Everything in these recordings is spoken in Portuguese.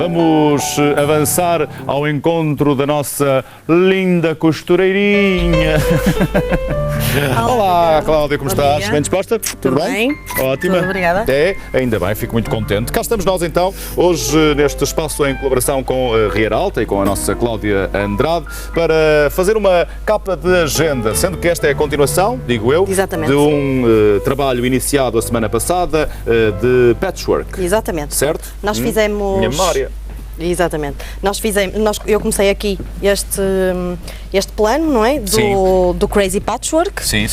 Vamos avançar ao encontro da nossa linda costureirinha. Olá, Cláudia, como estás? Bem disposta? Tudo bem? Ótima. Tudo, obrigada. Ainda bem, fico muito contente. Cá estamos nós então, hoje neste espaço em colaboração com a Rieralta e com a nossa Cláudia Andrade, para fazer uma capa de agenda, sendo que esta é a continuação, digo eu, Exatamente. de um trabalho iniciado a semana passada de patchwork. Exatamente. Certo? Nós fizemos... Minha memória. Exatamente. Eu comecei aqui este plano, não é? Do Crazy Patchwork. Sim.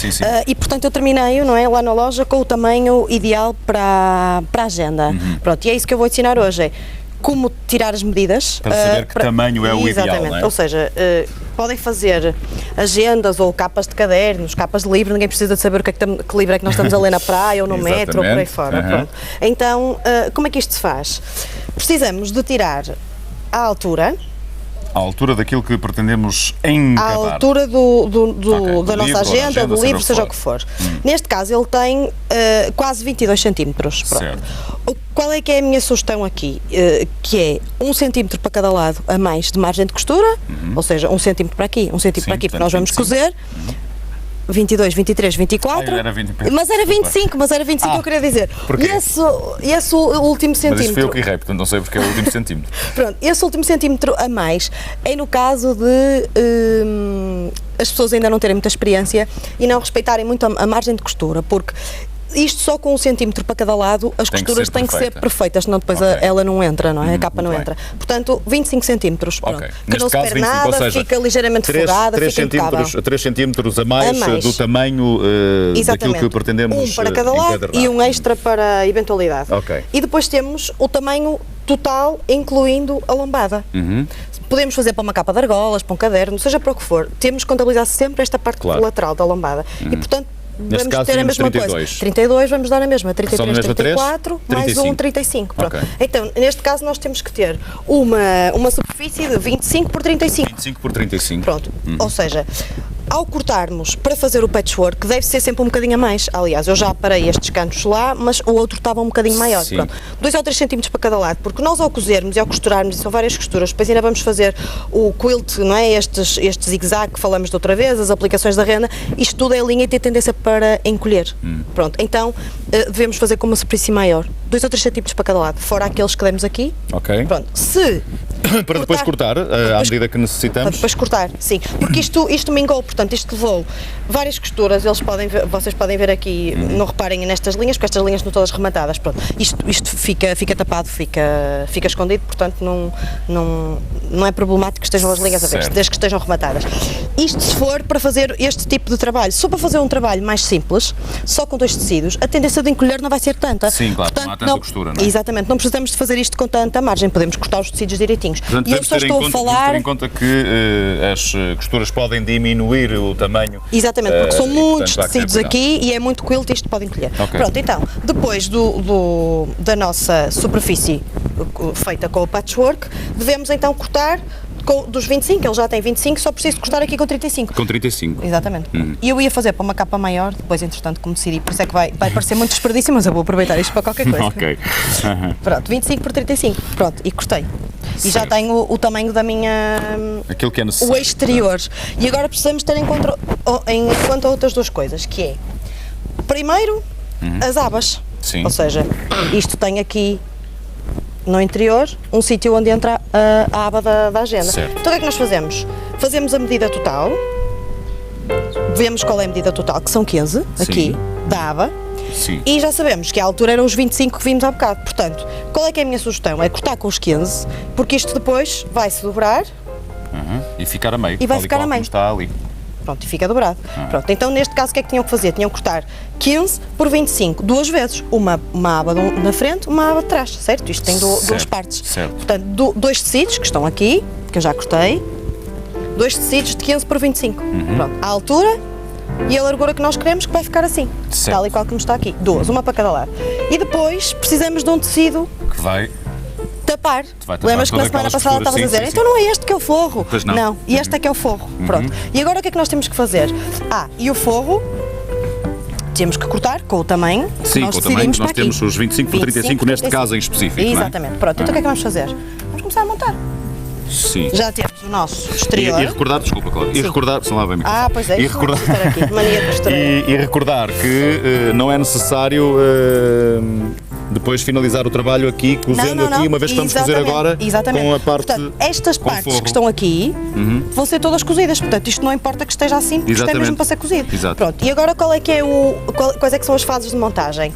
E portanto eu terminei, não é? Lá na loja com o tamanho ideal para a agenda. Pronto, e é isso que eu vou ensinar hoje. Como tirar as medidas. Para saber que tamanho é o ideal, exatamente. não é? Ou seja, podem fazer agendas ou capas de cadernos, capas de livro, ninguém precisa de saber que livro é que nós estamos a ler na praia ou no metro ou por aí fora. Pronto. Então, como é que isto se faz? Precisamos de tirar a altura. À altura daquilo que pretendemos encarar. À altura da nossa agenda, do livro, seja o que for. Neste caso ele tem quase 22 centímetros. Certo. Qual é que é a minha sugestão aqui? Que é 1 centímetro para cada lado a mais de margem de costura, ou seja, 1 centímetro para aqui, 1 centímetro para aqui, porque nós vamos 25. cozer. 22, 23, 24. Era 20, mas era 25, eu queria dizer. Porquê? E esse último Mas centímetro. isso foi eu que errei, portanto não sei porque é o último centímetro. Pronto, esse último centímetro a mais é no caso de as pessoas ainda não terem muita experiência e não respeitarem muito a margem de costura, porque isto só com 1 centímetro para cada lado, as costuras têm que ser perfeitas, senão depois ela não entra, não é? A capa não entra. Portanto, 25 centímetros, pronto. Que não se perde nada, seja, fica ligeiramente folgada, fica impecável. 3 centímetros a mais do tamanho daquilo que pretendemos. 1 para cada lado e um extra para a eventualidade. E depois temos o tamanho total, incluindo a lombada. Podemos fazer para uma capa de argolas, para um caderno, seja para o que for. Temos que contabilizar sempre esta parte lateral da lombada. E, portanto, neste vamos caso, ter a mesma 32. coisa. 32 vamos dar a mesma, 33, 34, 3, mais 35. 35. Pronto. Então, neste caso nós temos que ter uma superfície de 25 por 35. 25 por 35. Pronto. Ou seja, ao cortarmos para fazer o patchwork, deve ser sempre um bocadinho a mais. Aliás, eu já parei estes cantos lá, mas o outro estava um bocadinho maior. Pronto. 2 ou 3 centímetros para cada lado, porque nós ao cozermos e ao costurarmos, e são várias costuras, depois ainda vamos fazer o quilt, não é? Este zigue-zague que falamos de outra vez, as aplicações da renda, isto tudo é linha e tem tendência para encolher. Pronto, então devemos fazer com uma superfície maior. 2 ou 3 centímetros para cada lado, fora aqueles que demos aqui. Pronto, para depois cortar, à medida que necessitamos. Para depois cortar, sim. Porque isto mingou, portanto, isto levou várias costuras, vocês podem ver aqui, não reparem nestas linhas, porque estas linhas estão todas rematadas. Pronto. Isto fica tapado, fica escondido, portanto não é problemático que estejam as linhas a ver, desde que estejam rematadas. Isto se for para fazer este tipo de trabalho. Se for para fazer um trabalho mais simples, só com 2 tecidos, a tendência de encolher não vai ser tanta. Sim, claro, portanto, não há tanta costura, não é? Exatamente, não precisamos de fazer isto com tanta margem, podemos cortar os tecidos direitinhos. Portanto, e eu só estou a falar... ter em conta que as costuras podem diminuir o tamanho. Exatamente, porque são muitos tecidos aqui e é muito quilt e isto pode encolher. Pronto, então, depois da nossa superfície feita com o patchwork, devemos então cortar dos 25, ele já tem 25, só preciso cortar aqui com 35. Com 35. Exatamente. E eu ia fazer para uma capa maior, depois entretanto como decidi, por isso é que vai parecer muito desperdício, mas eu vou aproveitar isto para qualquer coisa. Pronto, 25 por 35, pronto, e cortei. E já tenho o tamanho da minha... Aquilo que é necessário. O exterior. E agora precisamos ter em conta outras 2 coisas, que é, primeiro, as abas. Sim. Ou seja, isto tem aqui no interior um sítio onde entra a aba da agenda. Então o que é que nós fazemos? Fazemos a medida total, vemos qual é a medida total, que são 15, aqui, da aba. E já sabemos que a altura era os 25 que vimos há bocado, portanto, qual é que é a minha sugestão? É cortar com os 15, porque isto depois vai-se dobrar e ficar a meio, e vai ficar a meio. Está ali. Pronto, e fica dobrado. Pronto, então neste caso o que é que tinham que fazer? Tinham que cortar 15 por 25, 2 vezes, uma aba na frente, uma aba de trás, certo? Isto tem 2 partes. Portanto, 2 tecidos que estão aqui, que eu já cortei, 2 tecidos de 15 por 25. Pronto, a altura e a largura que nós queremos, que vai ficar assim, tal e qual como está aqui, 2, uma para cada lado. E depois precisamos de um tecido que vai tapar. Lembras que na semana passada estavas a dizer, então não é este que é o forro? Pois não. Não, e este é que é o forro. Pronto. E agora o que é que nós temos que fazer? E o forro temos que cortar com o tamanho. Sim, com o tamanho, nós temos os 25 por 35 neste caso em específico. Exatamente. Pronto, então o que é que vamos fazer? Vamos começar a montar. Sim. Já temos o nosso exterior. E recordar, desculpa, Cláudia, e recordar, se lá vem Pois é, e isso recordar, vou estar aqui, mania de costureira. e recordar que não é necessário depois finalizar o trabalho aqui, cozendo aqui, uma vez que vamos cozer agora com a parte. Portanto, estas com partes forro. que estão aqui vão ser todas cozidas, portanto, isto não importa que esteja assim, porque isto é mesmo para ser cozido. Exato. Pronto, e agora quais é que são as fases de montagem?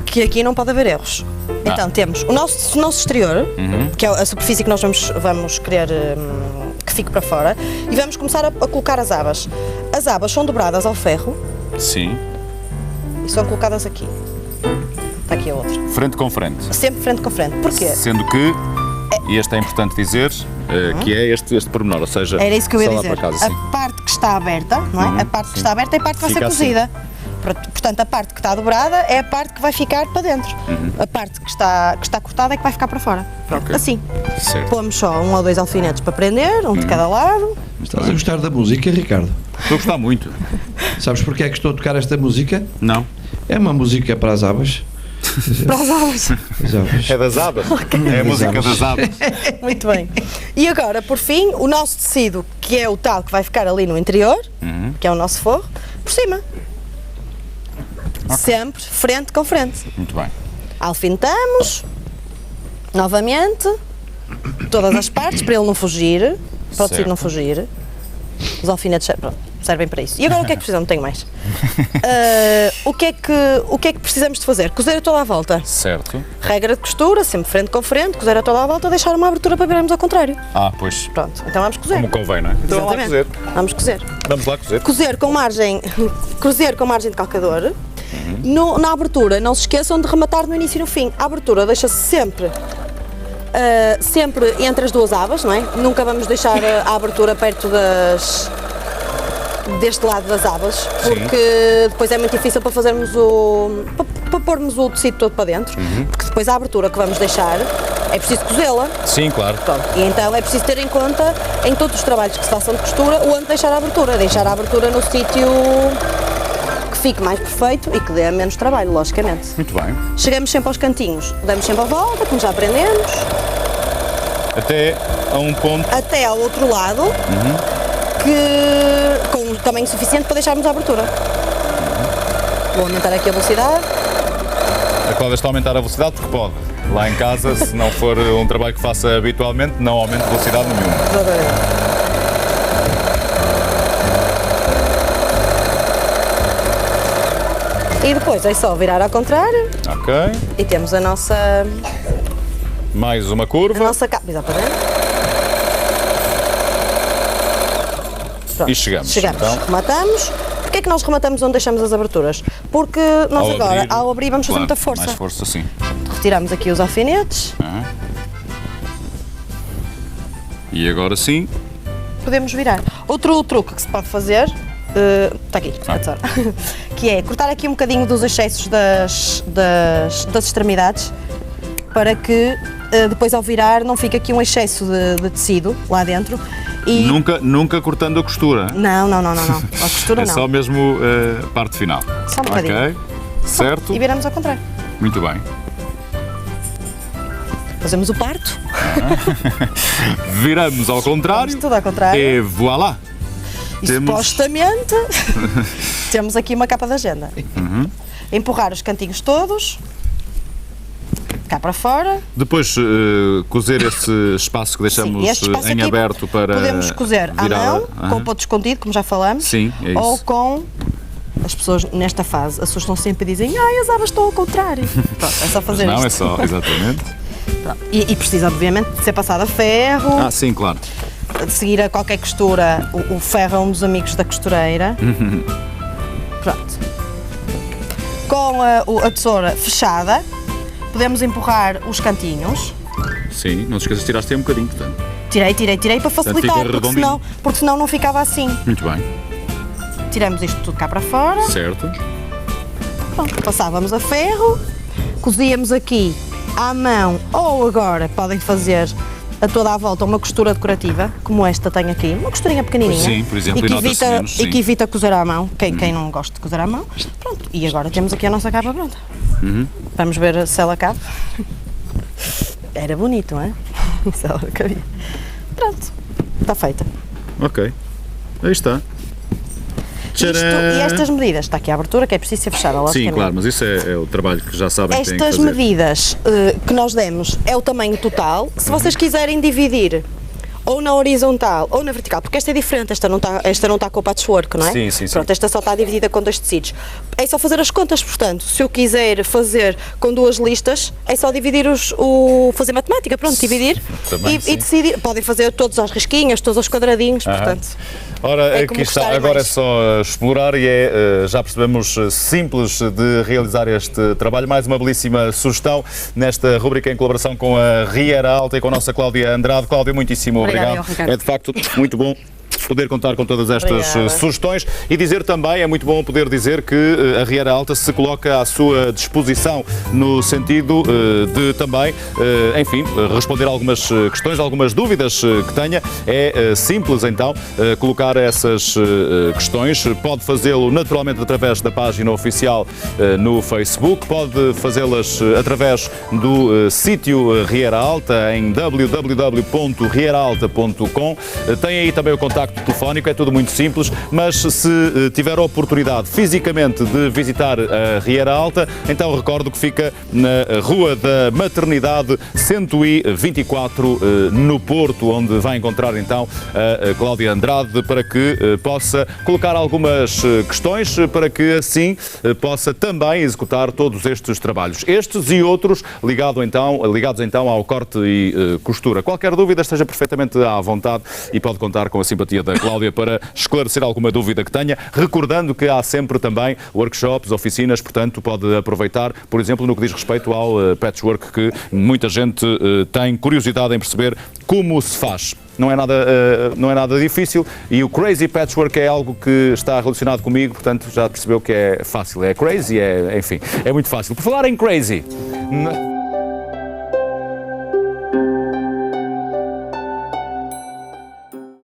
Que aqui não pode haver erros. Então, temos o nosso exterior, que é a superfície que nós vamos querer que fique para fora, e vamos começar a colocar as abas. As abas são dobradas ao ferro Sim. e são colocadas aqui. Está aqui a outra. Frente com frente. Sempre frente com frente. Porquê? Sendo que, e este é importante dizer, que é este pormenor, ou seja, Era isso que eu ia só lá dizer. para casa, sim. A parte que está aberta, não é? A parte que está aberta é a parte que vai ser Fica assim. cozida. Portanto, a parte que está dobrada é a parte que vai ficar para dentro. A parte que está cortada é que vai ficar para fora. Pronto, Ok. assim. Certo. Pomos só 1 ou 2 alfinetes para prender, um de cada lado. Estás a gostar da música, Ricardo? Estou a gostar muito. Sabes porque é que estou a tocar esta música? Não? É uma música para as abas. Para as abas. As abas. É das abas. É a música das abas. Muito bem. E agora, por fim, o nosso tecido, que é o tal que vai ficar ali no interior, que é o nosso forro, por cima. Sempre frente com frente. Muito bem. Alfinetamos, novamente, todas as partes para ele não fugir, para o tecido não fugir. Os alfinetes servem para isso. E agora o que é que precisamos? Não tenho mais. O que é que precisamos de fazer? Cozer a toda a volta. Certo. Regra de costura, sempre frente com frente, cozer a toda a volta, deixar uma abertura para virarmos ao contrário. Pois. Pronto, então vamos cozer. Como convém, não é? Então vamos lá cozer. Vamos cozer. Vamos lá cozer. Cozer com margem de calcador. Na abertura, não se esqueçam de rematar no início e no fim. A abertura deixa-se sempre entre as duas abas, não é? Nunca vamos deixar a abertura perto deste lado das abas, porque depois é muito difícil para fazermos para pormos o tecido todo para dentro, porque depois a abertura que vamos deixar é preciso cozê-la. Sim, claro. Pronto. E então é preciso ter em conta, em todos os trabalhos que se façam de costura, onde deixar a abertura no sítio que fique mais perfeito e que dê menos trabalho, logicamente. Muito bem. Chegamos sempre aos cantinhos, damos sempre a volta, como já aprendemos, Até a um ponto. até ao outro lado, com um tamanho suficiente para deixarmos a abertura. Vou aumentar aqui a velocidade. A Cláudia está a aumentar a velocidade porque pode. Lá em casa, se não for um trabalho que faça habitualmente, não aumente velocidade nenhuma. E depois é só virar ao contrário Ok. e temos a nossa Mais uma curva. capa. Exatamente. Pronto. E chegamos. Chegamos. Então, Rematamos. Porquê é que nós rematamos onde deixamos as aberturas? Porque nós agora, ao abrir, vamos fazer claro, muita força. Mais força, sim. Retiramos aqui os alfinetes. E agora sim. Podemos virar. Outro truque que se pode fazer, está aqui, a tesoura, que é cortar aqui um bocadinho dos excessos das extremidades, para que depois ao virar não fique aqui um excesso de tecido lá dentro. E... Nunca cortando a costura. Não. A costura É não. só mesmo a parte final. Só um bocadinho. Ok. Certo. E viramos ao contrário. Muito bem. Fazemos o parto. Viramos ao contrário. Vamos tudo ao contrário. E voilà. E Temos- supostamente temos aqui uma capa de agenda. Empurrar os cantinhos todos cá para fora. Depois cozer esse espaço que deixamos Sim, este espaço em aqui aberto para podemos cozer à virar- mão, com o ponto escondido, como já falamos. Sim, é isso. Ou com... As pessoas, nesta fase, as pessoas estão sempre a dizer as abas estão ao contrário. Pronto, é só fazer Não, isto. é só, exatamente. Pronto. E precisa, obviamente, de ser passado a ferro, Ah, sim, claro. de seguir a qualquer costura. O ferro é um dos amigos da costureira. Pronto. Com a tesoura fechada, podemos empurrar os cantinhos. Sim, não te esqueças de tirar um bocadinho, portanto. Tirei para facilitar, fica redondinho. porque senão não ficava assim. Muito bem. Tiramos isto tudo cá para fora. Certo. Pronto, passávamos a ferro, cozíamos aqui à mão, ou agora podem fazer a toda a volta uma costura decorativa, como esta tem aqui, uma costurinha pequenininha. Sim, por exemplo, e que e nota-se evita, menos, sim. e que evita cozer à mão, quem não gosta de cozer à mão. Pronto, e agora temos aqui a nossa capa pronta. Vamos ver se ela cabe. Era bonito, não é? Isso ela cabia. Pronto, está feita. Ok, aí está. Isto, e estas medidas, está aqui a abertura, que é preciso ser fechada, Sim, logicamente. claro, mas isso é o trabalho que já sabem que têm que Estas fazer. medidas que nós demos é o tamanho total. Se vocês quiserem dividir ou na horizontal ou na vertical, porque esta é diferente, esta não está com o patchwork, não é? Sim, sim, sim. Pronto, esta só está dividida com 2 tecidos. É só fazer as contas, portanto, se eu quiser fazer com 2 listas, é só dividir fazer matemática, pronto, dividir Também, sim. e decidir. Podem fazer todas as risquinhas, todos os quadradinhos, portanto. Ora, É aqui como está, gostarem agora mais. é só explorar e já percebemos, simples de realizar este trabalho. Mais uma belíssima sugestão nesta rubrica em colaboração com a Riera Alta e com a nossa Cláudia Andrade. Cláudia, muitíssimo Obrigada, obrigado. Ricardo. É de facto muito bom poder contar com todas estas Obrigada. sugestões e dizer também, é muito bom poder dizer que a Riera Alta se coloca à sua disposição no sentido de também, enfim, responder algumas questões, algumas dúvidas que tenha. É simples então colocar essas questões. Pode fazê-lo naturalmente através da página oficial no Facebook, pode fazê-las através do sítio Riera Alta em www.rieraalta.com. Tem aí também o contacto telefónico, é tudo muito simples, mas se tiver a oportunidade fisicamente de visitar a Riera Alta, então recordo que fica na Rua da Maternidade 124 no Porto, onde vai encontrar então a Cláudia Andrade para que possa colocar algumas questões, para que assim possa também executar todos estes trabalhos. Estes e outros ligados então ao corte e costura. Qualquer dúvida esteja perfeitamente à vontade e pode contar com a simpatia da Cláudia para esclarecer alguma dúvida que tenha, recordando que há sempre também workshops, oficinas, portanto pode aproveitar, por exemplo, no que diz respeito ao patchwork, que muita gente tem curiosidade em perceber como se faz. Não é nada difícil e o Crazy Patchwork é algo que está relacionado comigo, portanto já percebeu que é fácil. É crazy, enfim, é muito fácil. Por falar em crazy...